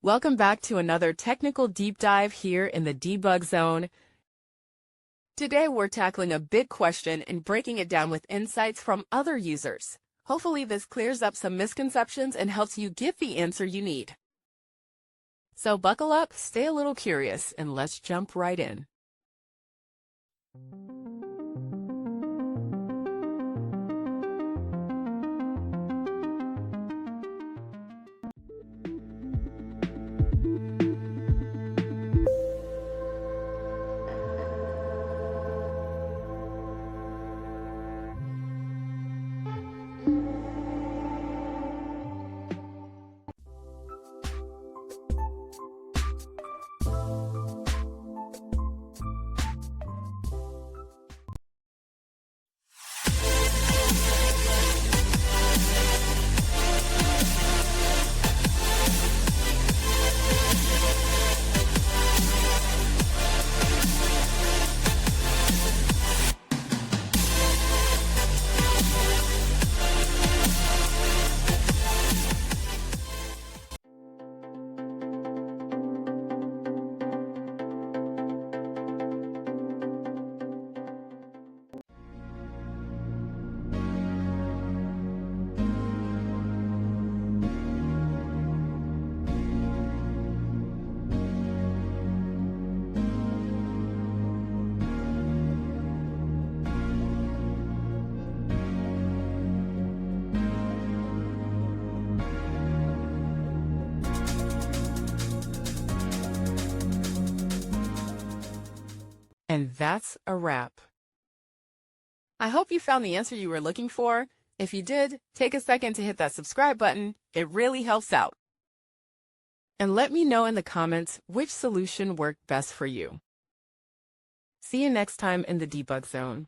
Welcome back to another technical deep dive here in the debug zone. Today we're tackling a big question and breaking it down with insights from other users. Hopefully this clears up some misconceptions and helps you get the answer you need. So buckle up, stay a little curious, and let's jump right in. And that's a wrap. I hope you found the answer you were looking for. If you did, take a second to hit that subscribe button. It really helps out. And let me know in the comments which solution worked best for you. See you next time in the debug zone.